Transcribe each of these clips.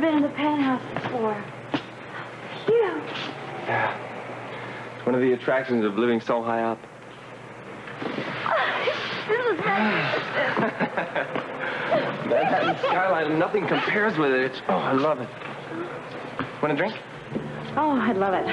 been in the penthouse before. Phew. Yeah. It's one of the attractions of living so high up. This is magnificent. Manhattan skyline, nothing compares with it. It's, I love it. Want a drink? Oh, I'd love it.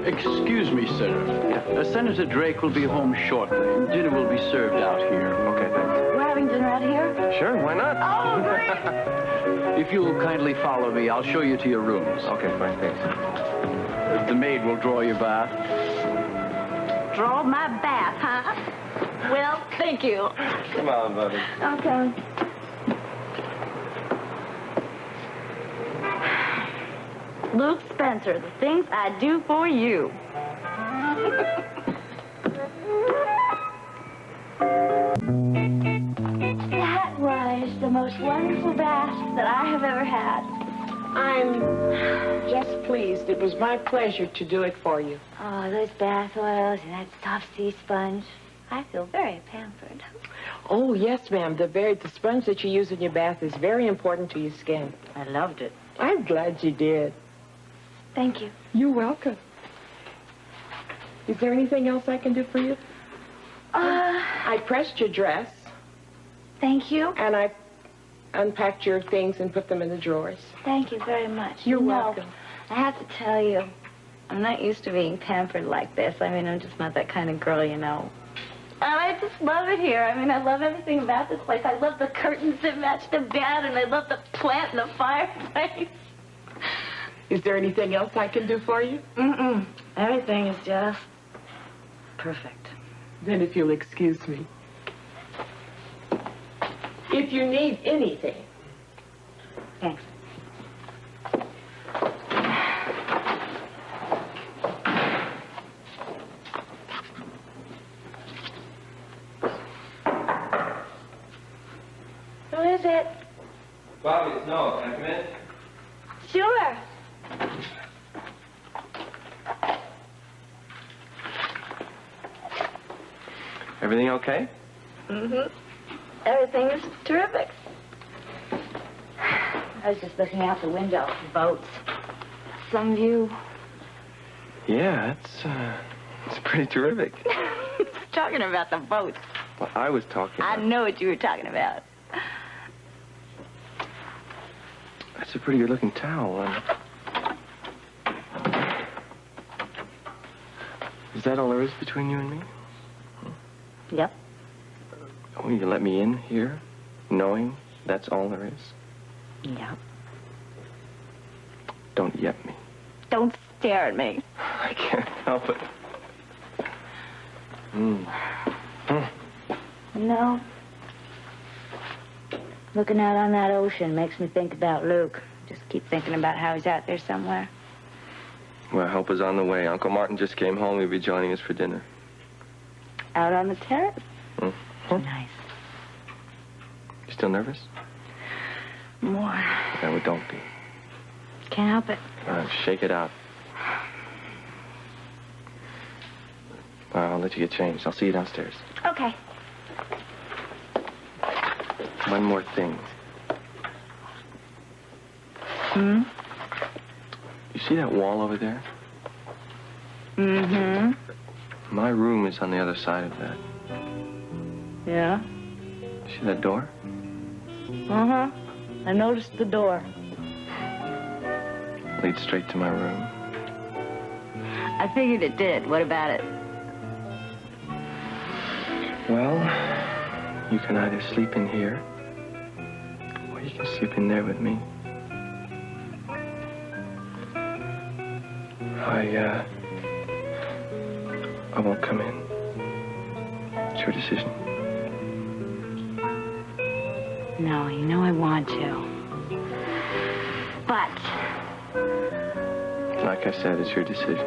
Excuse me, sir. Senator Drake will be home shortly. Dinner will be served out here. Okay, thanks. We're having dinner out here? Sure, why not? Oh, great. If you'll kindly follow me, I'll show you to your rooms. Okay, fine, thanks. The maid will draw your bath. Draw my bath, huh? Well, thank you. Come on, Bobbie. Okay. Luke Spencer, the things I do for you. That was the most wonderful bath that I have ever had. I'm just pleased. It was my pleasure to do it for you. Oh, those bath oils and that soft sea sponge. I feel very pampered. Oh, yes, ma'am. The sponge that you use in your bath is very important to your skin. I loved it. I'm glad you did. Thank you. You're welcome. Is there anything else I can do for you? I pressed your dress. Thank you. And I unpacked your things and put them in the drawers. Thank you very much. You're You know, welcome. I have to tell you, I'm not used to being pampered like this. I mean, I'm just not that kind of girl, you know. And I just love it here. I mean, I love everything about this place. I love the curtains that match the bed, and I love the plant in the fireplace. Is there anything else I can do for you? Mm-mm. Everything is just perfect. Then if you'll excuse me. If you need anything. Thanks. Who is it? Bobbie, it's Noah. Can I come in? Sure. Everything okay? Mm-hmm. Everything is terrific. I was just looking out the window at the boats. Some view. Yeah, it's pretty terrific. Talking about the boats. Well, I was talking I about... know what you were talking about. That's a pretty good-looking towel. Is that all there is between you and me? Yep. Oh, you let me in here, knowing that's all there is? Yep. Don't yep me. Don't stare at me. I can't help it. No. Looking out on that ocean makes me think about Luke. Just keep thinking about how he's out there somewhere. Well, help is on the way. Uncle Martin just came home. He'll be joining us for dinner. Out on the terrace? Nice. You still nervous? More. Yeah, well, don't be. Can't help it. Shake it out. I'll let you get changed. I'll see you downstairs. Okay. One more thing. Hmm? You see that wall over there? Mm-hmm. My room is on the other side of that. Yeah? See that door? Uh-huh. I noticed the door. Leads straight to my room. I figured it did. What about it? Well, you can either sleep in here, or you can sleep in there with me. I won't come in. It's your decision. No, you know I want to. But Like I said, it's your decision.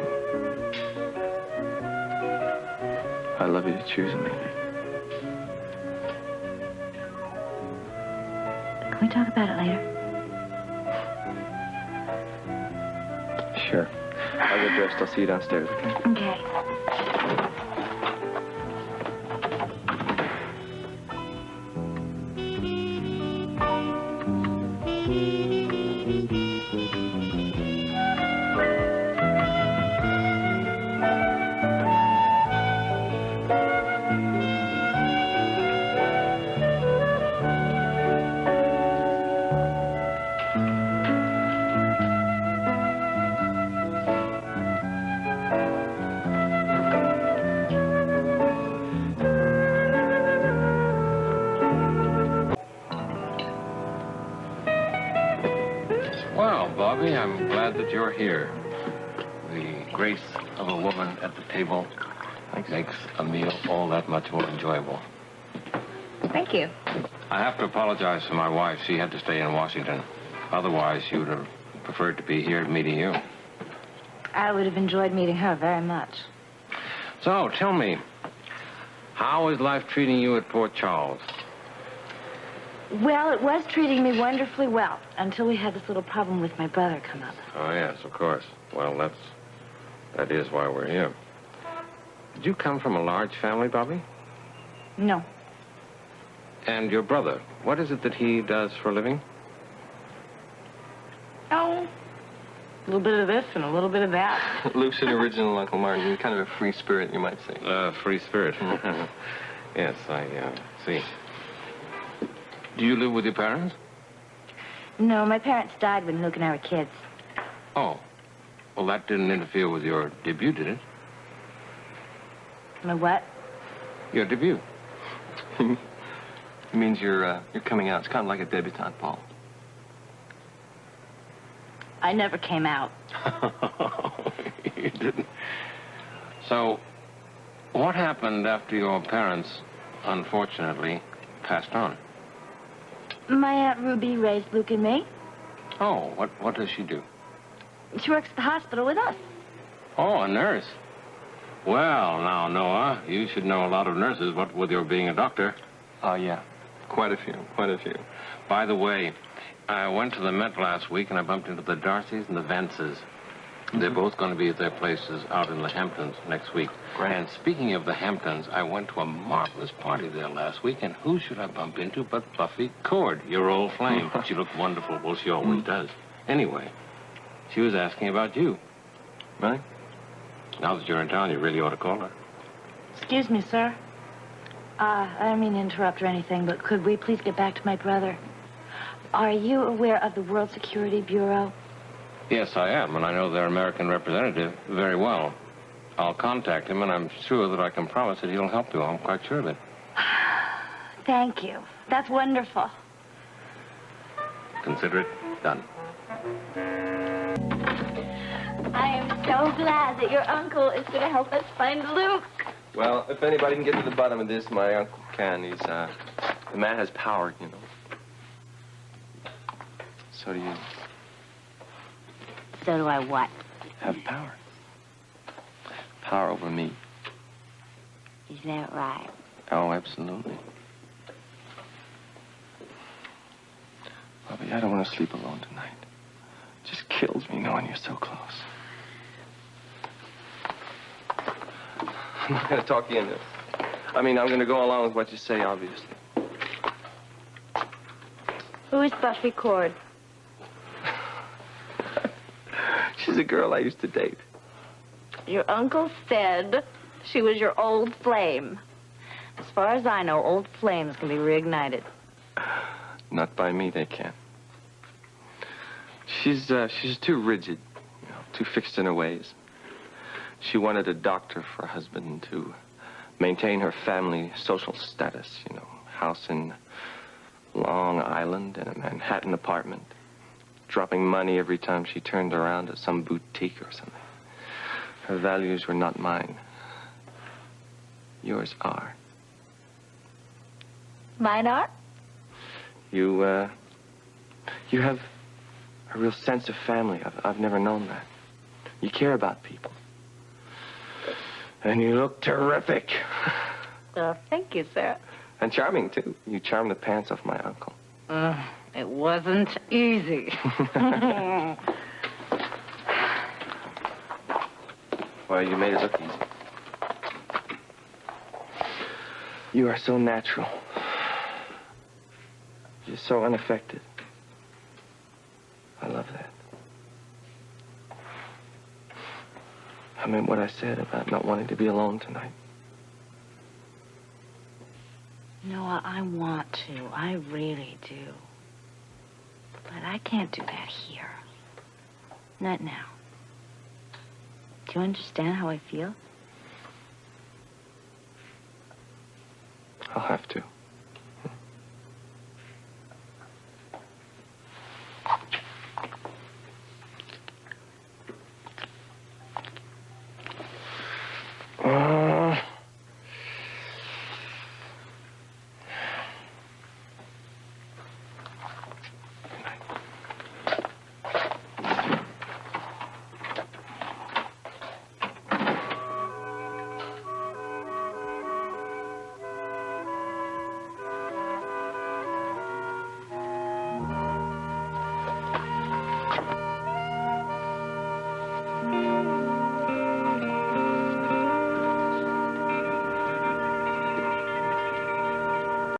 I love you to choose me. can we talk about it later? Sure. I'll get dressed. I'll see you downstairs, okay? Okay. Well, Bobbie, I'm glad that you're here. The grace of a woman at the table makes a meal all that much more enjoyable. Thank you. I have to apologize for my wife. She had to stay in Washington. Otherwise, she would have preferred to be here meeting you. I would have enjoyed meeting her very much. So, tell me, how is life treating you at Port Charles? Well, it was treating me wonderfully well until we had this little problem with my brother come up. Oh, yes, of course. Well, that is why we're here. Did you come from a large family, Bobbie? No. And your brother, what is it that he does for a living? Oh, a little bit of this and a little bit of that. Lucid original, Uncle Martin. Kind of a free spirit, you might say. Free spirit. Yes, I see. Do you live with your parents? No, my parents died when Luke and I were kids. Oh. Well, that didn't interfere with your debut, did it? My what? Your debut. It means you're coming out. It's kind of like a debutante ball. I never came out. You didn't. So, what happened after your parents, unfortunately, passed on? My Aunt Ruby raised Luke and me. Oh, what does she do? She works at the hospital with us. Oh, a nurse. Well, now, Noah, you should know a lot of nurses, what with your being a doctor. Oh, yeah. Quite a few. By the way, I went to the Met last week, and I bumped into the Darcys and the Vances. They're both going to be at their places out in the Hamptons next week. Great. And speaking of the Hamptons, I went to a marvelous party there last week, and who should I bump into but Buffy Cord, your old flame. She looked wonderful. Well, she always does. Anyway, she was asking about you. Really? Now that you're in town, you really ought to call her. Excuse me, sir. I don't mean to interrupt or anything, but could we please get back to my brother? Are you aware of the World Security Bureau? Yes, I am, and I know their American representative very well. I'll contact him, and I'm sure that I can promise that he'll help you. I'm quite sure of it. Thank you. That's wonderful. Consider it done. I am so glad that your uncle is going to help us find Luke. Well, if anybody can get to the bottom of this, my uncle can. He's, the man has power, you know. So do you. So do I what? Have power. Power over me. Is that right? Oh, absolutely. Bobbie, I don't want to sleep alone tonight. It just kills me knowing you're so close. I'm not going to talk you into it. I mean, I'm going to go along with what you say, obviously. Who is Buffy Cord? She's a girl I used to date. Your uncle said she was your old flame. As far as I know, old flames can be reignited. Not by me, they can't. She's too rigid, you know, too fixed in her ways. She wanted a doctor for a husband to maintain her family social status, you know, house in Long Island and a Manhattan apartment, dropping money every time she turned around at some boutique or something. Her values were not mine. yours are. Mine are? You have a real sense of family. I've never known that. You care about people. And you look terrific. Oh, thank you, sir. And charming, too. You charm the pants off my uncle. It wasn't easy. Well, you made it look easy. You are so natural. You're so unaffected. I love that. I mean what I said about not wanting to be alone tonight. Noah, I want to. I really do. But I can't do that here. Not now. Do you understand how I feel? I'll have to.